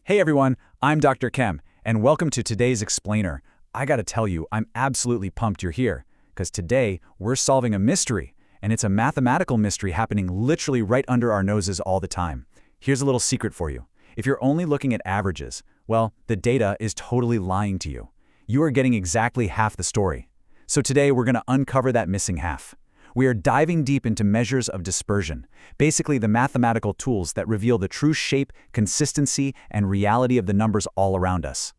Hey everyone, I'm Dr. Kem, and welcome to today's Explainer. I gotta tell you, I'm absolutely pumped you're here, because today we're solving a mystery, and it's a mathematical mystery happening literally right under our noses all the time. Here's a little secret for you. If you're only looking at averages, well, the data is totally lying to you. You are getting exactly half the story. So today we're gonna uncover that missing half. We are diving deep into measures of dispersion, basically the mathematical tools that reveal the true shape, consistency, and reality of the numbers all around us.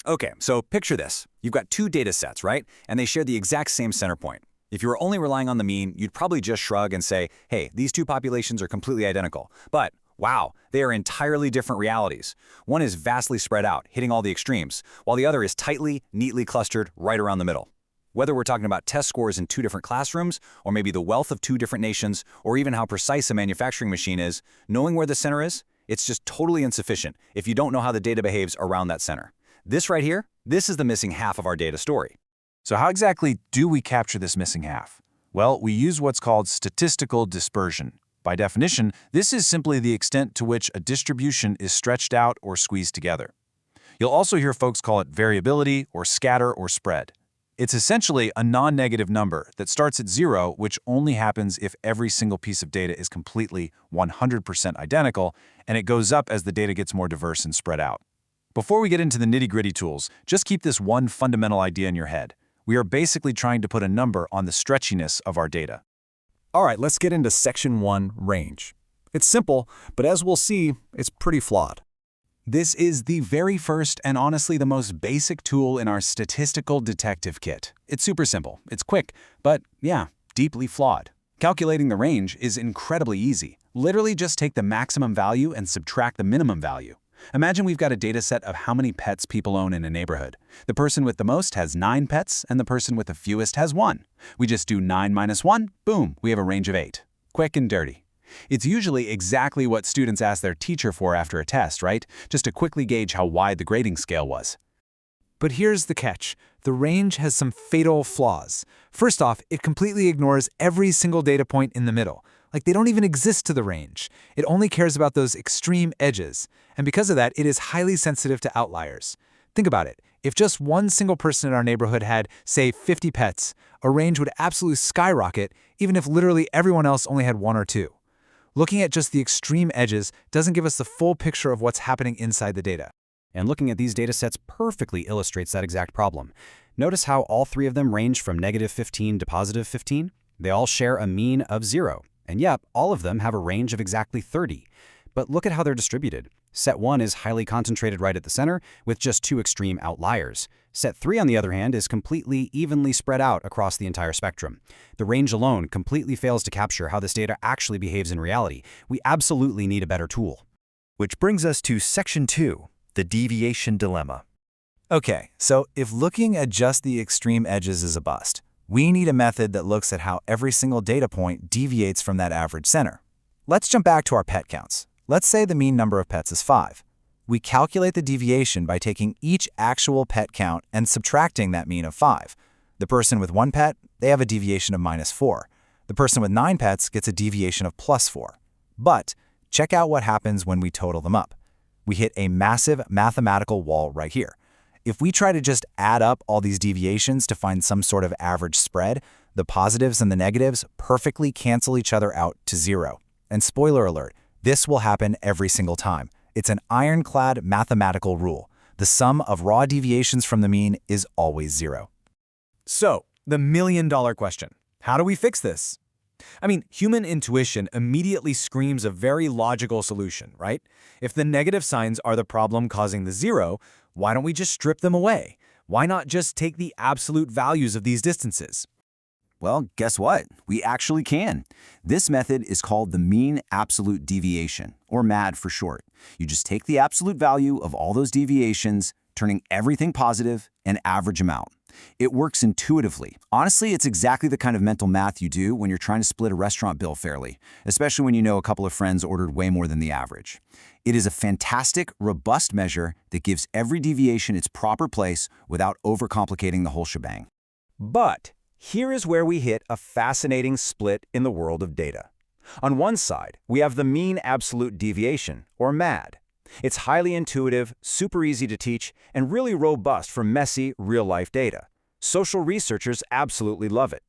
Okay, so picture this. You've got two data sets, right? And they share the exact same center point. If you were only relying on the mean, you'd probably just shrug and say, hey, these two populations are completely identical. But, wow, they are entirely different realities. One is vastly spread out, hitting all the extremes, while the other is tightly, neatly clustered right around the middle. Whether we're talking about test scores in two different classrooms, or maybe the wealth of two different nations, or even how precise a manufacturing machine is, knowing where the center is, it's just totally insufficient if you don't know how the data behaves around that center. This right here, this is the missing half of our data story. So how exactly do we capture this missing half? Well, we use what's called statistical dispersion. By definition, this is simply the extent to which a distribution is stretched out or squeezed together. You'll also hear folks call it variability or scatter or spread. It's essentially a non-negative number that starts at 0, which only happens if every single piece of data is completely 100% identical, and it goes up as the data gets more diverse and spread out. Before we get into the nitty-gritty tools, just keep this one fundamental idea in your head. We are basically trying to put a number on the stretchiness of our data. All right, let's get into Section 1, range. It's simple, but as we'll see, it's pretty flawed. This is the very first and honestly the most basic tool in our statistical detective kit. It's super simple, it's quick, but yeah, deeply flawed. Calculating the range is incredibly easy. Literally just take the maximum value and subtract the minimum value. Imagine we've got a data set of how many pets people own in a neighborhood. The person with the most has 9 pets, and the person with the fewest has 1. We just do 9 minus 1, boom, we have a range of 8. Quick and dirty. It's usually exactly what students ask their teacher for after a test, right? Just to quickly gauge how wide the grading scale was. But here's the catch. The range has some fatal flaws. First off, it completely ignores every single data point in the middle. Like they don't even exist to the range. It only cares about those extreme edges. And because of that, it is highly sensitive to outliers. Think about it. If just one single person in our neighborhood had, say, 50 pets, a range would absolutely skyrocket, even if literally everyone else only had 1 or 2. Looking at just the extreme edges doesn't give us the full picture of what's happening inside the data. And looking at these data sets perfectly illustrates that exact problem. Notice how all three of them range from -15 to +15? They all share a mean of 0. And yep, all of them have a range of exactly 30. But look at how they're distributed. Set 1 is highly concentrated right at the center, with just 2 extreme outliers. Set 3, on the other hand, is completely evenly spread out across the entire spectrum. The range alone completely fails to capture how this data actually behaves in reality. We absolutely need a better tool. Which brings us to Section 2, the deviation dilemma. Okay, so if looking at just the extreme edges is a bust, we need a method that looks at how every single data point deviates from that average center. Let's jump back to our pet counts. Let's say the mean number of pets is 5. We calculate the deviation by taking each actual pet count and subtracting that mean of 5. The person with 1 pet, they have a deviation of -4. The person with 9 pets gets a deviation of +4. But check out what happens when we total them up. We hit a massive mathematical wall right here. If we try to just add up all these deviations to find some sort of average spread, the positives and the negatives perfectly cancel each other out to 0. And spoiler alert, this will happen every single time. It's an ironclad mathematical rule. The sum of raw deviations from the mean is always 0. So, the million-dollar question. How do we fix this? I mean, human intuition immediately screams a very logical solution, right? If the negative signs are the problem causing the 0, why don't we just strip them away? Why not just take the absolute values of these distances? Well, guess what? We actually can. This method is called the mean absolute deviation, or MAD for short. You just take the absolute value of all those deviations, turning everything positive, and average them out. It works intuitively. Honestly, it's exactly the kind of mental math you do when you're trying to split a restaurant bill fairly, especially when you know a couple of friends ordered way more than the average. It is a fantastic, robust measure that gives every deviation its proper place without overcomplicating the whole shebang. But here is where we hit a fascinating split in the world of data. On one side, we have the mean absolute deviation, or MAD. It's highly intuitive, super easy to teach, and really robust for messy, real-life data. Social researchers absolutely love it.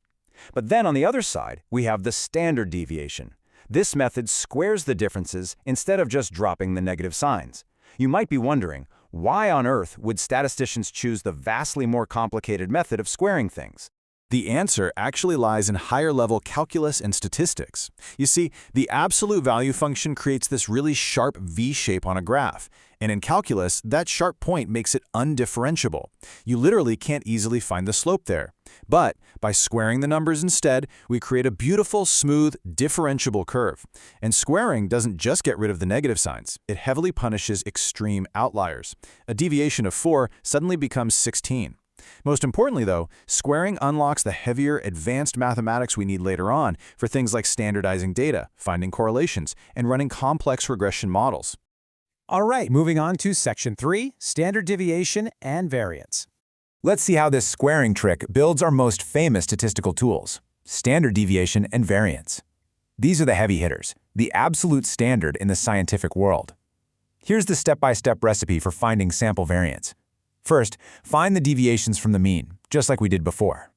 But then on the other side, we have the standard deviation. This method squares the differences instead of just dropping the negative signs. You might be wondering, why on earth would statisticians choose the vastly more complicated method of squaring things? The answer actually lies in higher-level calculus and statistics. You see, the absolute value function creates this really sharp V shape on a graph, and in calculus, that sharp point makes it undifferentiable. You literally can't easily find the slope there. But by squaring the numbers instead, we create a beautiful, smooth, differentiable curve. And squaring doesn't just get rid of the negative signs. It heavily punishes extreme outliers. A deviation of 4 suddenly becomes 16. Most importantly, though, squaring unlocks the heavier, advanced mathematics we need later on for things like standardizing data, finding correlations, and running complex regression models. All right, moving on to Section 3, Standard Deviation and Variance. Let's see how this squaring trick builds our most famous statistical tools, standard deviation and variance. These are the heavy hitters, the absolute standard in the scientific world. Here's the step-by-step recipe for finding sample variance. First, find the deviations from the mean, just like we did before.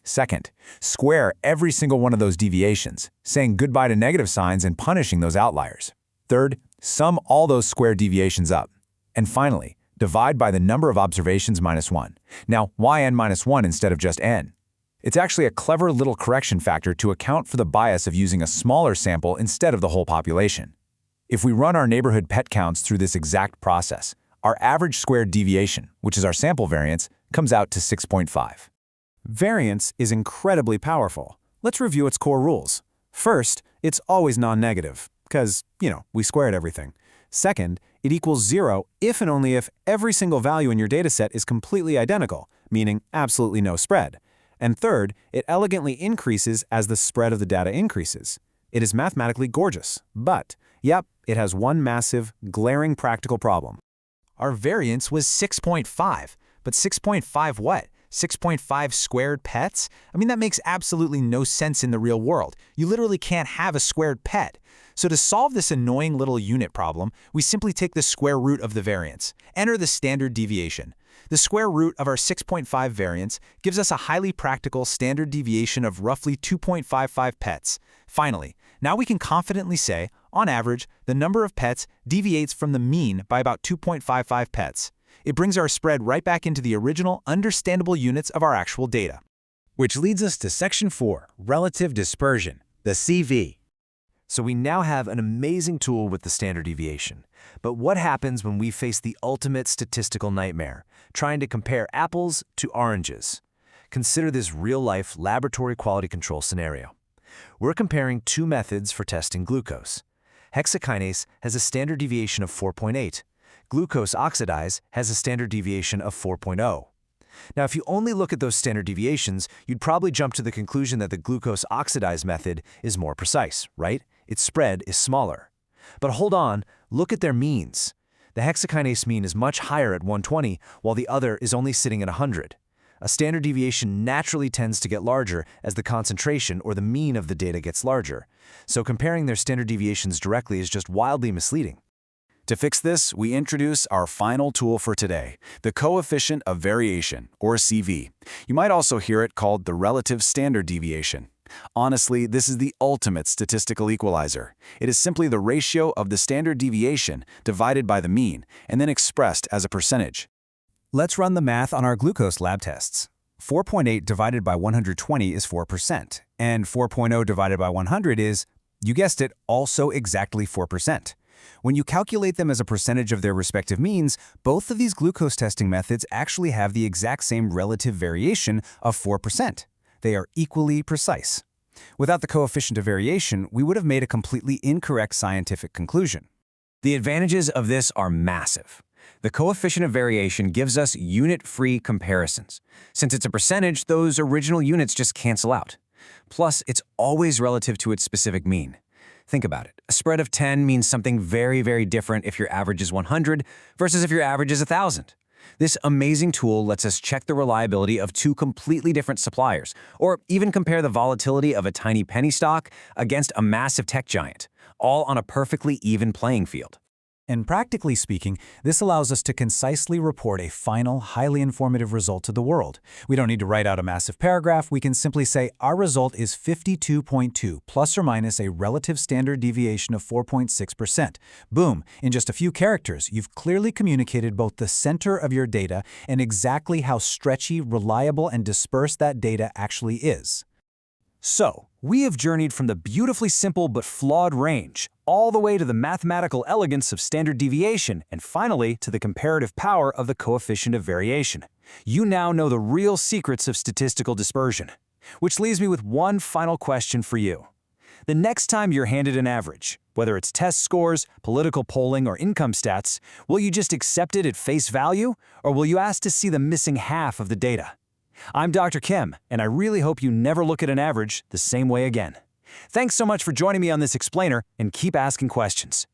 Second, square every single one of those deviations, saying goodbye to negative signs and punishing those outliers. Third, sum all those square deviations up. And finally, divide by the number of observations minus 1. Now, why n minus 1 instead of just n? It's actually a clever little correction factor to account for the bias of using a smaller sample instead of the whole population. If we run our neighborhood pet counts through this exact process, our average squared deviation, which is our sample variance, comes out to 6.5. Variance is incredibly powerful. Let's review its core rules. First, it's always non-negative, because, we squared everything. Second, it equals 0 if and only if every single value in your dataset is completely identical, meaning absolutely no spread. And third, it elegantly increases as the spread of the data increases. It is mathematically gorgeous, but, yep, it has one massive, glaring practical problem. Our variance was 6.5, but 6.5 what? 6.5 squared pets? I mean, that makes absolutely no sense in the real world. You literally can't have a squared pet. So to solve this annoying little unit problem, we simply take the square root of the variance, enter the standard deviation. The square root of our 6.5 variance gives us a highly practical standard deviation of roughly 2.55 pets. Finally, now we can confidently say, on average, the number of pets deviates from the mean by about 2.55 pets. It brings our spread right back into the original, understandable units of our actual data. Which leads us to Section 4, Relative Dispersion, the CV. So we now have an amazing tool with the standard deviation. But what happens when we face the ultimate statistical nightmare, trying to compare apples to oranges? Consider this real-life laboratory quality control scenario. We're comparing two methods for testing glucose. Hexakinase has a standard deviation of 4.8. Glucose oxidase has a standard deviation of 4.0. Now, if you only look at those standard deviations, you'd probably jump to the conclusion that the glucose oxidase method is more precise, right? Its spread is smaller. But hold on, look at their means. The hexakinase mean is much higher at 120, while the other is only sitting at 100. A standard deviation naturally tends to get larger as the concentration or the mean of the data gets larger. So comparing their standard deviations directly is just wildly misleading. To fix this, we introduce our final tool for today, the coefficient of variation, or CV. You might also hear it called the relative standard deviation. Honestly, this is the ultimate statistical equalizer. It is simply the ratio of the standard deviation divided by the mean, and then expressed as a percentage. Let's run the math on our glucose lab tests. 4.8 divided by 120 is 4%, and 4.0 divided by 100 is, you guessed it, also exactly 4%. When you calculate them as a percentage of their respective means, both of these glucose testing methods actually have the exact same relative variation of 4%. They are equally precise. Without the coefficient of variation, we would have made a completely incorrect scientific conclusion. The advantages of this are massive. The coefficient of variation gives us unit-free comparisons. Since it's a percentage, those original units just cancel out. Plus, it's always relative to its specific mean. Think about it. A spread of 10 means something very, very different if your average is 100 versus if your average is 1,000. This amazing tool lets us check the reliability of two completely different suppliers, or even compare the volatility of a tiny penny stock against a massive tech giant, all on a perfectly even playing field. And practically speaking, this allows us to concisely report a final, highly informative result to the world. We don't need to write out a massive paragraph. We can simply say our result is 52.2 plus or minus a relative standard deviation of 4.6%. Boom! In just a few characters, you've clearly communicated both the center of your data and exactly how stretchy, reliable, and dispersed that data actually is. So, we have journeyed from the beautifully simple but flawed range, all the way to the mathematical elegance of standard deviation, and finally to the comparative power of the coefficient of variation. You now know the real secrets of statistical dispersion. Which leaves me with one final question for you. The next time you're handed an average, whether it's test scores, political polling, or income stats, will you just accept it at face value, or will you ask to see the missing half of the data? I'm Dr. Kim, and I really hope you never look at an average the same way again. Thanks so much for joining me on this explainer, and keep asking questions.